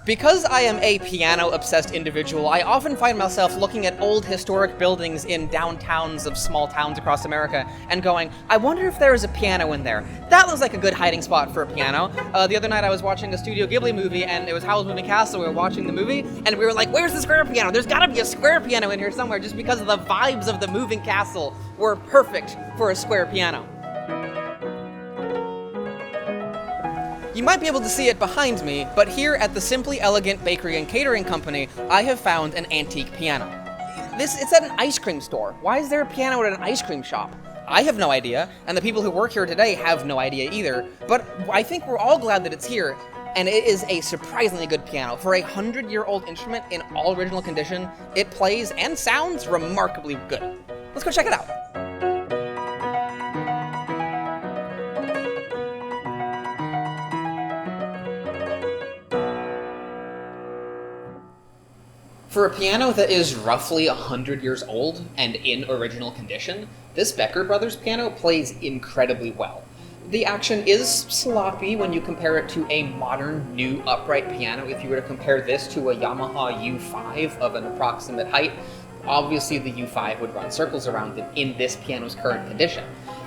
Because I am a piano-obsessed individual, I often find myself looking at old historic buildings in downtowns of small towns across America and going, I wonder if there is a piano in there. That looks like a good hiding spot for a piano. The other night I was watching a Studio Ghibli movie, and it was Howl's Moving Castle. We were watching the movie, and we were like, where's the square piano? There's gotta be a square piano in here somewhere, just because of the vibes of the moving castle were perfect for a square piano. You might be able to see it behind me, but here at the Simply Elegant Bakery and Catering Company, I have found an antique piano. It's at an ice cream store. Why is there a piano at an ice cream shop? I have no idea, and the people who work here today have no idea either, but I think we're all glad that it's here, and it is a surprisingly good piano. For a 100-year-old instrument in all original condition, it plays and sounds remarkably good. Let's go check it out. For a piano that is roughly 100 years old and in original condition, this Becker Brothers piano plays incredibly well. The action is sloppy when you compare it to a modern, new upright piano. If you were to compare this to a Yamaha U5 of an approximate height, obviously the U5 would run circles around it in this piano's current condition.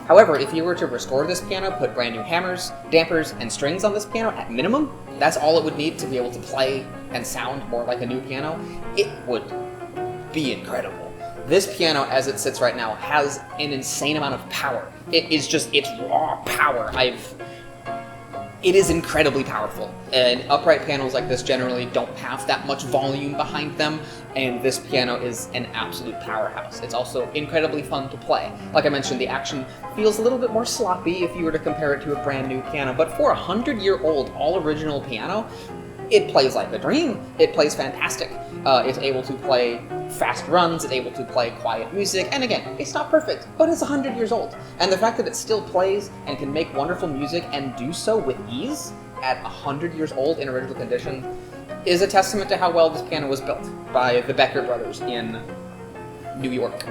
However, if you were to restore this piano, put brand new hammers, dampers, and strings on this piano at minimum, that's all it would need to be able to play and sound more like a new piano, it would be incredible. This piano, as it sits right now, has an insane amount of power. It's raw power. It is incredibly powerful. And upright pianos like this generally don't have that much volume behind them, and this piano is an absolute powerhouse. It's also incredibly fun to play. Like I mentioned, the action feels a little bit more sloppy if you were to compare it to a brand new piano, but for a 100-year-old all-original piano, it plays like a dream. It plays fantastic. It's able to play fast runs, it's able to play quiet music, and again, it's not perfect, but it's 100 years old. And the fact that it still plays and can make wonderful music and do so with ease at 100 years old in original condition is a testament to how well this piano was built by the Becker Brothers in New York.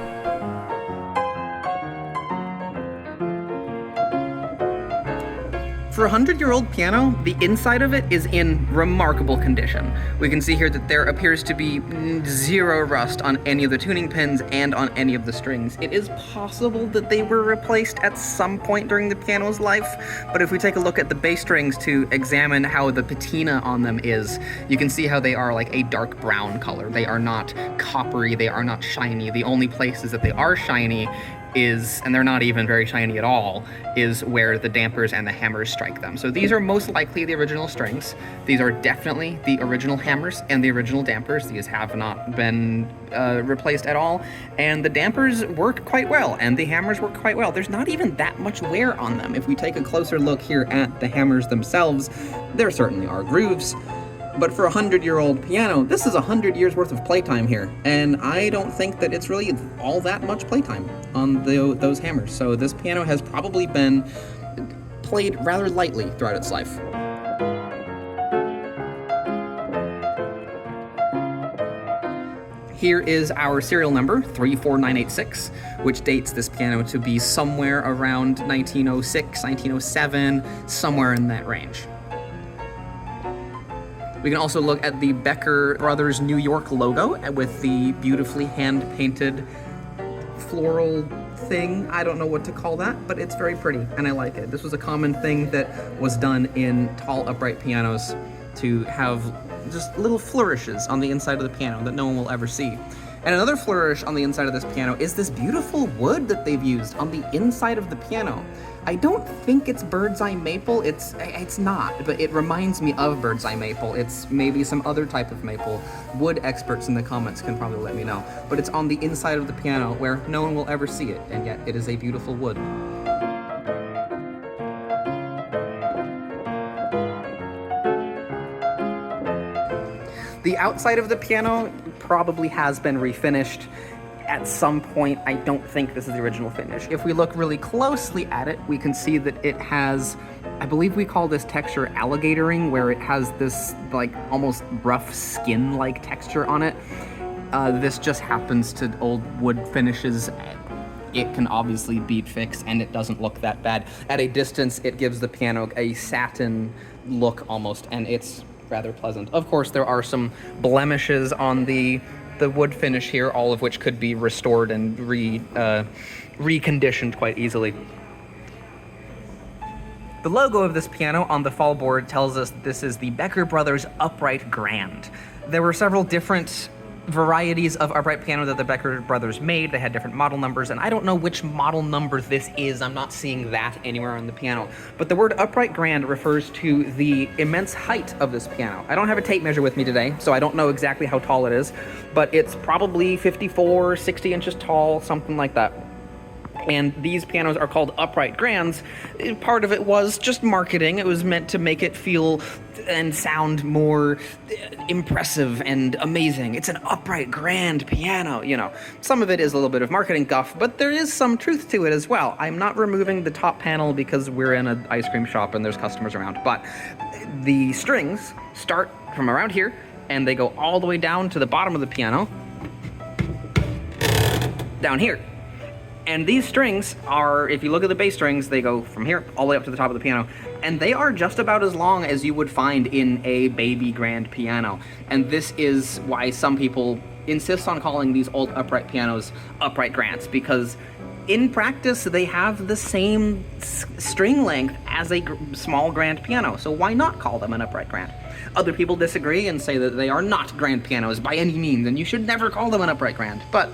For a 100-year-old piano, the inside of it is in remarkable condition. We can see here that there appears to be zero rust on any of the tuning pins and on any of the strings. It is possible that they were replaced at some point during the piano's life, but if we take a look at the bass strings to examine how the patina on them is, you can see how they are like a dark brown color. They are not coppery, they are not shiny. The only places that they are shiny is, and they're not even very shiny at all, is where the dampers and the hammers strike them. So these are most likely the original strings. These are definitely the original hammers and the original dampers. These have not been replaced at all. And the dampers work quite well, and the hammers work quite well. There's not even that much wear on them. If we take a closer look here at the hammers themselves, there certainly are grooves. But for a 100-year-old piano, this is 100 years worth of playtime here, and I don't think that it's really all that much playtime on those hammers. So this piano has probably been played rather lightly throughout its life. Here is our serial number, 34986, which dates this piano to be somewhere around 1906, 1907, somewhere in that range. We can also look at the Becker Brothers New York logo with the beautifully hand-painted floral thing. I don't know what to call that, but it's very pretty, and I like it. This was a common thing that was done in tall upright pianos to have just little flourishes on the inside of the piano that no one will ever see. And another flourish on the inside of this piano is this beautiful wood that they've used on the inside of the piano. I don't think it's bird's eye maple. It's not, but it reminds me of bird's eye maple. It's maybe some other type of maple. Wood experts in the comments can probably let me know. But it's on the inside of the piano where no one will ever see it, and yet it is a beautiful wood. The outside of the piano probably has been refinished at some point. I don't think this is the original finish. If we look really closely at it, we can see that it has, I believe we call this texture alligatoring, where it has this like almost rough skin-like texture on it. This just happens to old wood finishes. It can obviously be fixed, and it doesn't look that bad. At a distance, it gives the piano a satin look almost, and it's rather pleasant. Of course, there are some blemishes on the wood finish here, all of which could be restored and reconditioned quite easily. The logo of this piano on the fall board tells us this is the Becker Brothers Upright Grand. There were several different varieties of upright piano that the Becker Brothers made. They had different model numbers, and I don't know which model number this is. I'm not seeing that anywhere on the piano. But the word upright grand refers to the immense height of this piano. I don't have a tape measure with me today, so I don't know exactly how tall it is, but it's probably 54, 60 inches tall, something like that. And these pianos are called upright grands. Part of it was just marketing. It was meant to make it feel and sound more impressive and amazing. It's an upright grand piano, you know. Some of it is a little bit of marketing guff, but there is some truth to it as well. I'm not removing the top panel because we're in an ice cream shop and there's customers around, but the strings start from around here and they go all the way down to the bottom of the piano, down here. And these strings are, if you look at the bass strings, they go from here all the way up to the top of the piano. And they are just about as long as you would find in a baby grand piano. And this is why some people insist on calling these old upright pianos upright grands, because in practice, they have the same string length as a small grand piano. So why not call them an upright grand? Other people disagree and say that they are not grand pianos by any means, and you should never call them an upright grand. But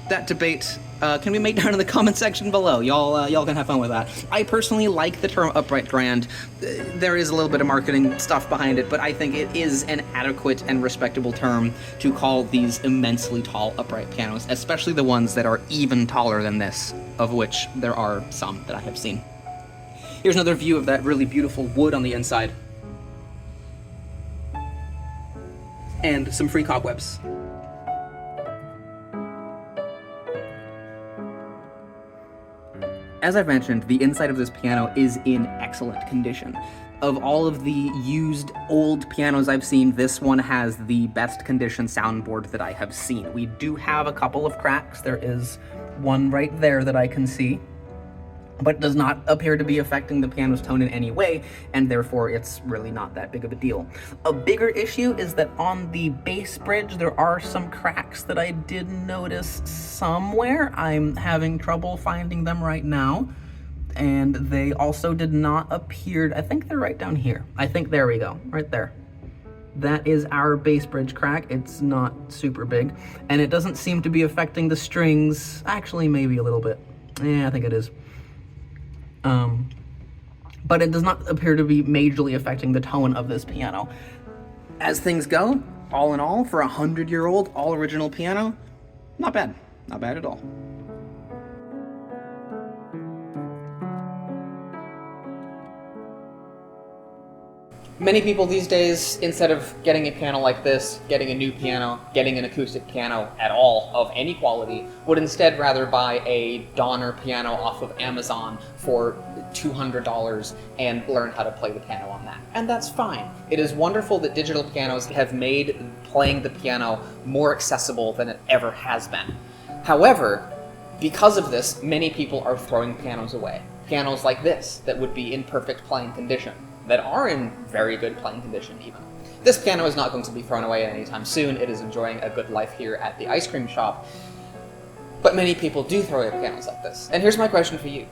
that debate can be made down in the comment section below. Y'all can have fun with that. I personally like the term upright grand. There is a little bit of marketing stuff behind it, but I think it is an adequate and respectable term to call these immensely tall upright pianos, especially the ones that are even taller than this, of which there are some that I have seen. Here's another view of that really beautiful wood on the inside. And some free cobwebs. As I've mentioned, the inside of this piano is in excellent condition. Of all of the used old pianos I've seen, this one has the best condition soundboard that I have seen. We do have a couple of cracks. There is one right there that I can see, but it does not appear to be affecting the piano's tone in any way, and therefore it's really not that big of a deal. A bigger issue is that on the bass bridge, there are some cracks that I did notice somewhere. I'm having trouble finding them right now, and they also did not appear, I think they're right down here. I think there we go, right there. That is our bass bridge crack. It's not super big, and it doesn't seem to be affecting the strings. Actually, maybe a little bit. Yeah, I think it is. But it does not appear to be majorly affecting the tone of this piano. As things go, all in all, for a 100-year-old all-original piano, not bad. Not bad at all. Many people these days, instead of getting a piano like this, getting a new piano, getting an acoustic piano at all of any quality, would instead rather buy a Donner piano off of Amazon for $200 and learn how to play the piano on that. And that's fine. It is wonderful that digital pianos have made playing the piano more accessible than it ever has been. However, because of this, many people are throwing pianos away. Pianos like this, that would be in perfect playing condition, that are in very good playing condition even. This piano is not going to be thrown away anytime soon. It is enjoying a good life here at the ice cream shop. But many people do throw away pianos like this. And here's my question for you.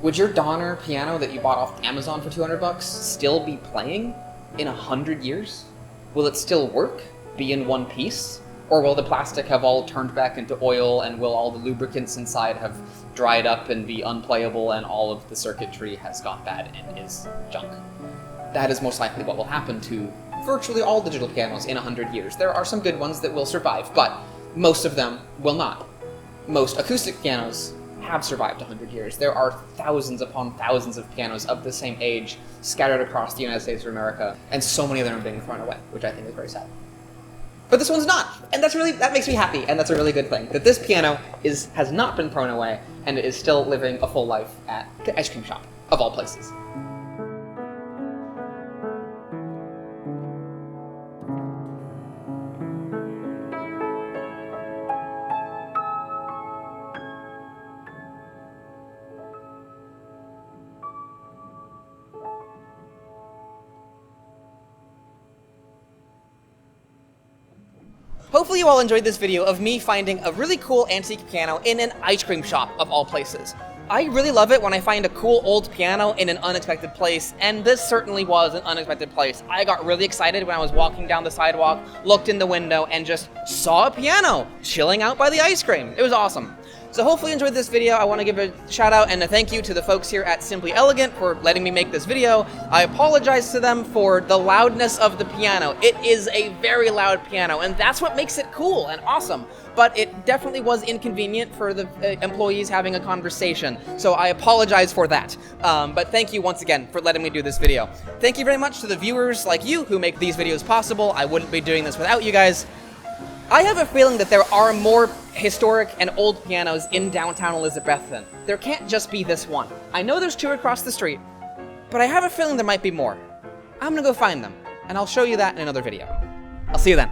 Would your Donner piano that you bought off Amazon for $200 still be playing in 100 years? Will it still work, be in one piece? Or will the plastic have all turned back into oil, and will all the lubricants inside have dried up and be unplayable, and all of the circuitry has gone bad and is junk? That is most likely what will happen to virtually all digital pianos in 100 years. There are some good ones that will survive, but most of them will not. Most acoustic pianos have survived 100 years. There are thousands upon thousands of pianos of the same age scattered across the United States of America, and so many of them are being thrown away, which I think is very sad. But this one's not, and that makes me happy, and that's a really good thing, that this piano has not been thrown away, and it is still living a full life at the ice cream shop, of all places. Hopefully you all enjoyed this video of me finding a really cool antique piano in an ice cream shop, of all places. I really love it when I find a cool old piano in an unexpected place, and this certainly was an unexpected place. I got really excited when I was walking down the sidewalk, looked in the window, and just saw a piano chilling out by the ice cream. It was awesome. So hopefully you enjoyed this video. I want to give a shout out and a thank you to the folks here at Simply Elegant for letting me make this video. I apologize to them for the loudness of the piano. It is a very loud piano, and that's what makes it cool and awesome. But it definitely was inconvenient for the employees having a conversation, so I apologize for that. But thank you once again for letting me do this video. Thank you very much to the viewers like you who make these videos possible. I wouldn't be doing this without you guys. I have a feeling that there are more historic and old pianos in downtown Elizabethton. There can't just be this one. I know there's 2 across the street, but I have a feeling there might be more. I'm gonna go find them, and I'll show you that in another video. I'll see you then.